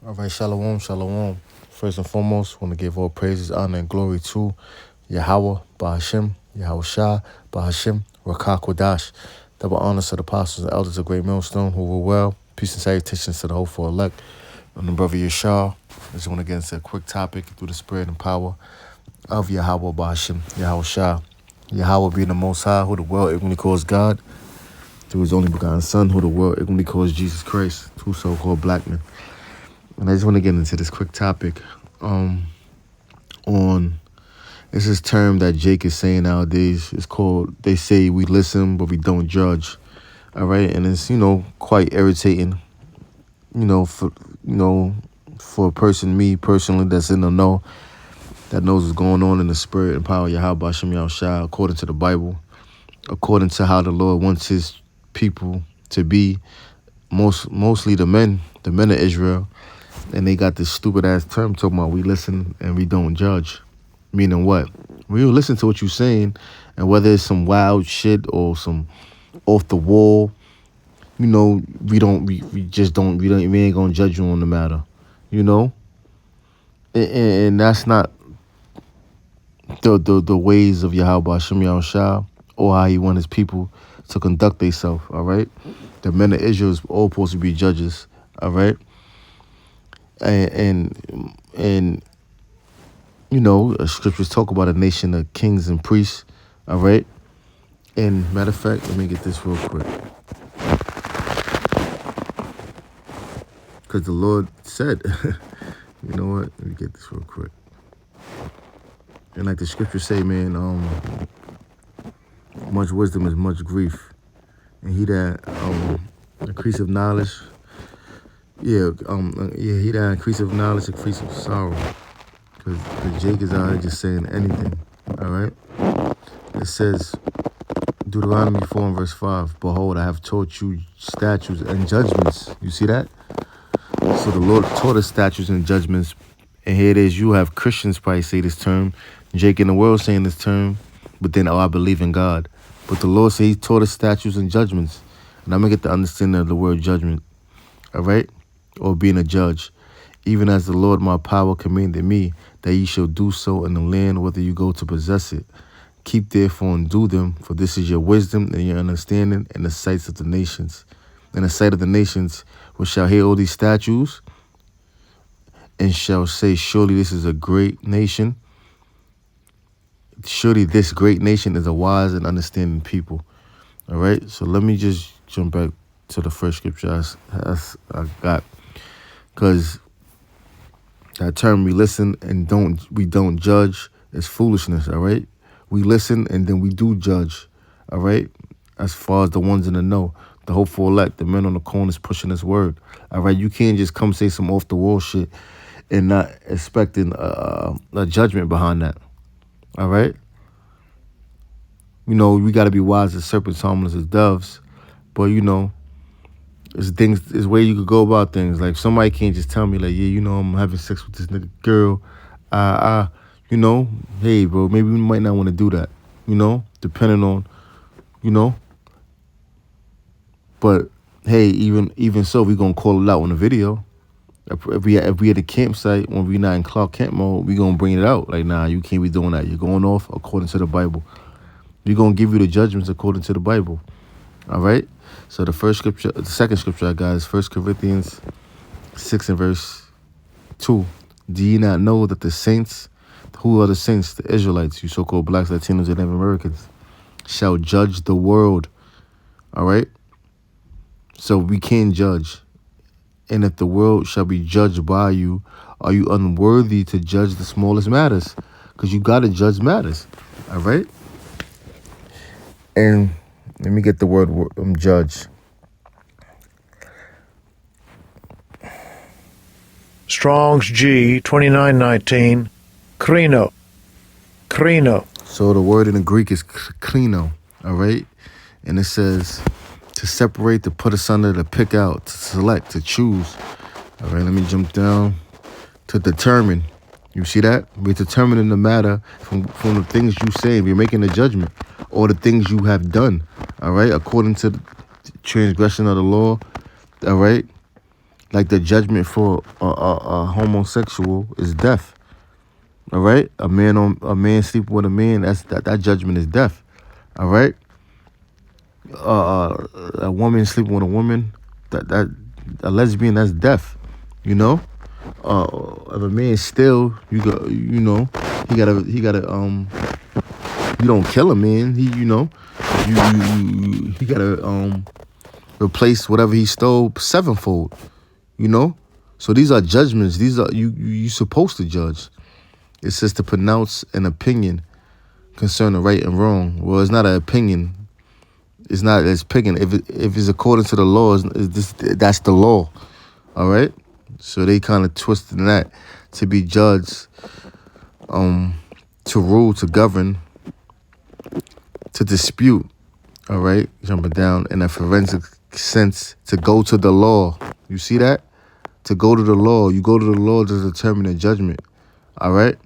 All right, shalom, shalom. First and foremost, want to give all praises, honor, and glory to Yahweh, Bahashim, Yahweh Shah, Bahashim, Rakah Kodash. Double honors to the apostles and elders of Great Millstone who were well. Peace and salutations to the hopeful elect. I'm the brother Yashar. I just want to get into a quick topic through the spirit and power of Yahweh, Bahashim, Yahweh Shah. Yahweh being the Most High, who the world ignorantly calls God, through his only begotten Son, who the world ignorantly calls Jesus Christ, two so-called black men. And I just want to get into this quick topic on it's this term that Jake is saying nowadays. It's called, they say we listen, but we don't judge. All right. And it's, quite irritating, for a person, me personally, that's in the know, that knows what's going on in the spirit and power of Yahweh Hashem Yahushua, according to the Bible, according to how the Lord wants his people to be, mostly the men of Israel. And they got this stupid ass term talking about we listen and we don't judge. Meaning what? We will listen to what you're saying, and whether it's some wild shit or some off the wall, we ain't gonna judge you on the matter, and that's not the ways of Yahweh Hashem Yahushua, or how he want his people to conduct themselves. All right, the men of Israel is all supposed to be judges. All right. And scriptures talk about a nation of kings and priests, all right? And matter of fact, let me get this real quick. Because the Lord said, you know what? Let me get this real quick. And like the scriptures say, man, much wisdom is much grief. And he that increase of knowledge, he that increase of knowledge, increase of sorrow. Because Jake is out here just saying anything, all right? It says, Deuteronomy 4 and verse 5, behold, I have taught you statutes and judgments. You see that? So the Lord taught us statutes and judgments. And here it is, you have Christians probably say this term. Jake in the world saying this term. But then, I believe in God. But the Lord said he taught us statutes and judgments. And I'm going to get the understanding of the word judgment, all right? Or being a judge. Even as the Lord my power commanded me, that ye shall do so in the land whether you go to possess it. Keep therefore and do them, for this is your wisdom and your understanding in the sights of the nations. In the sight of the nations, which shall hear all these statutes, and shall say, surely this is a great nation. Surely this great nation is a wise and understanding people. All right, so let me just jump back to the first scripture I got. Because that term, we listen and we don't judge, is foolishness, all right? We listen and then we do judge, all right? As far as the ones in the know, the hopeful elect, the men on the corners pushing this word, all right? You can't just come say some off-the-wall shit and not expecting a judgment behind that, all right? We got to be wise as serpents, harmless as doves, but, there's way you could go about things. Like, somebody can't just tell me, like, yeah, I'm having sex with this nigga girl. Hey, bro, maybe we might not want to do that, depending on, But, hey, even so, we going to call it out on the video. If we at the campsite, when we not in Clark Kent mode, we going to bring it out. Like, nah, you can't be doing that. You're going off according to the Bible. We're going to give you the judgments according to the Bible. All right? So the second scripture I got is 1 Corinthians 6 and verse 2. Do ye not know that the saints, who are the saints, the Israelites, you so-called blacks, Latinos, and Native Americans, shall judge the world. All right? So we can judge. And if the world shall be judged by you, are you unworthy to judge the smallest matters? Because you got to judge matters. All right? And let me get the word judge. Strong's G 2919, krino. So the word in the Greek is krino, all right? And it says to separate, to put asunder, to pick out, to select, to choose. All right, let me jump down to determine. You see that? We're determining the matter from the things you say. We're making a judgment, or the things you have done, all right, according to the transgression of the law, all right, Like the judgment for a homosexual is death. All right, a man sleeping with a man, that judgment is death. All right, a woman sleeping with a woman, that a lesbian, that's death. You know, if a man still, he gotta you don't kill a man. He gotta replace whatever he stole sevenfold. You know, so these are judgments. These are you supposed to judge. It says to pronounce an opinion concerning right and wrong. Well, it's not an opinion. It's not. It's opinion. If it's according to the law, that's the law. All right. So they kind of twisted that to be judged, to rule, to govern, to dispute. All right. Jumping down in a forensic sense, to go to the law. You see that? To go to the law. You go to the law to determine a judgment. All right.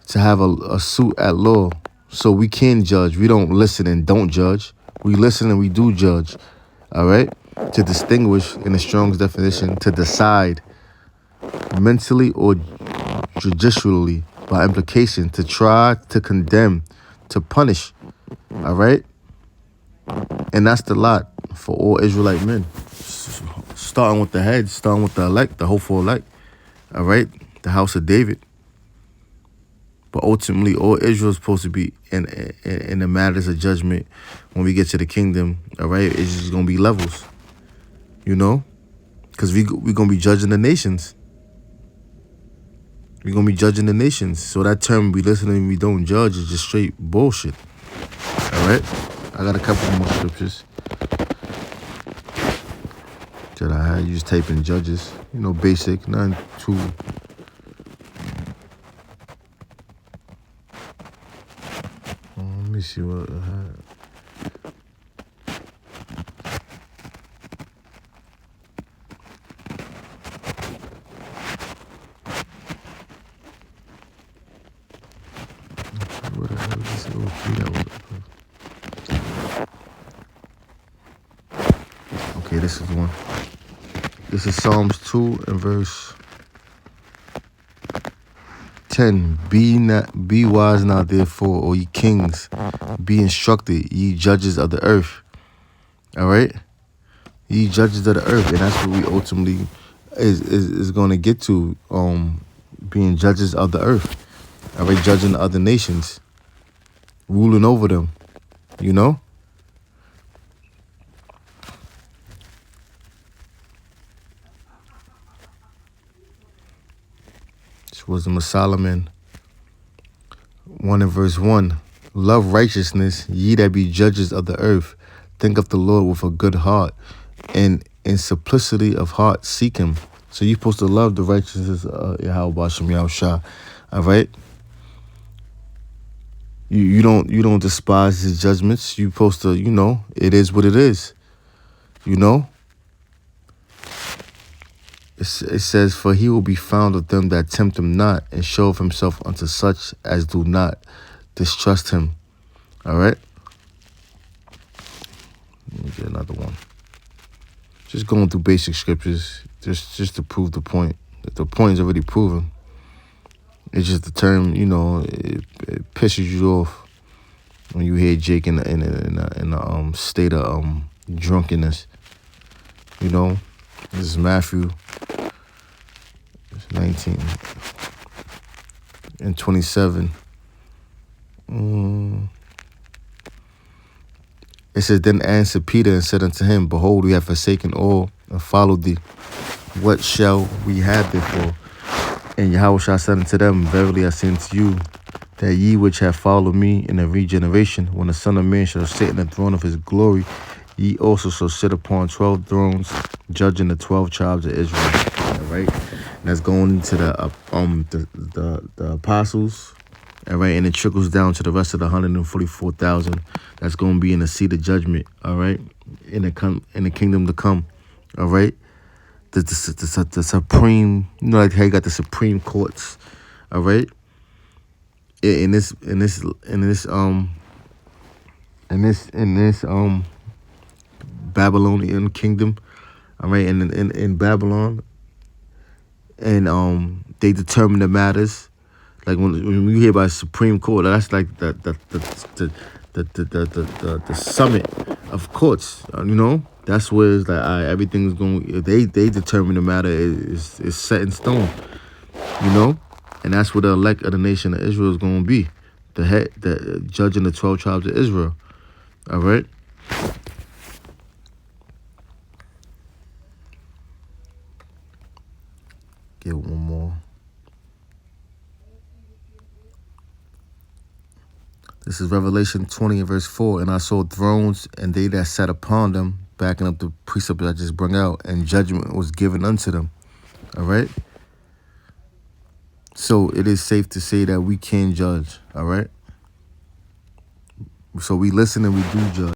To have a suit at law. So we can judge. We don't listen and don't judge. We listen and we do judge. All right? To distinguish, in the Strong's definition, to decide mentally or judicially, by implication, to try, to condemn, to punish. All right? And that's the lot for all Israelite men. Starting with the head, starting with the elect, the hopeful elect. All right? The house of David. But ultimately, all Israel is supposed to be in the matters of judgment when we get to the kingdom. All right, it's just gonna be levels, you know, because we gonna be judging the nations. We gonna be judging the nations. So that term we listen and we don't judge is just straight bullshit. All right, I got a couple more scriptures that I had. You just type in Judges, basic, nothing too. Let me see what I had. What the hell is this little key that was? Okay, this is one. This is Psalms 2 and verse 10. Be wise now, therefore, O ye kings. Be instructed, ye judges of the earth. All right? Ye judges of the earth. And that's what we ultimately is going to get to, being judges of the earth. All right? Judging the other nations. Ruling over them. You know? This was the Solomon 1 and verse 1. Love righteousness, ye that be judges of the earth. Think of the Lord with a good heart, and in simplicity of heart seek him. So you're supposed to love the righteousness of Yahweh Bashem Yahushua. All right? You don't despise his judgments. You're supposed to, it is what it is. You know? It says, for he will be found of them that tempt him not, and show of himself unto such as do not distrust him. All right? Let me get another one. Just going through basic scriptures, just to prove the point. The point is already proven. It's just the term, it pisses you off when you hear Jake in a state of drunkenness. This is Matthew 19 and 27. It says, then answered Peter and said unto him, behold, we have forsaken all and followed thee. What shall we have therefore? And Yahushua said unto them, verily I say unto you, that ye which have followed me in the regeneration, when the Son of Man shall sit in the throne of his glory, ye also shall sit upon 12 thrones, judging the 12 tribes of Israel. All right, and that's going into the apostles. All right, and it trickles down to the rest of the 144,000. That's going to be in the seat of judgment. All right, in the kingdom to come. All right, the supreme. Like how you got the supreme courts. All right, in this Babylonian kingdom. all right, in Babylon, and they determine the matters. Like when you hear about Supreme Court, that's like the summit of courts. You know, that's where it's like everything's going. They determine the matter is set in stone. You know, and that's what the elect of the nation of Israel is going to be, the head, the judging the 12 tribes of Israel. All right. Get one more. This is Revelation 20 and verse 4. And I saw thrones, and they that sat upon them, backing up the precept that I just brought out, and judgment was given unto them. All right? So it is safe to say that we can judge. All right? So we listen and we do judge.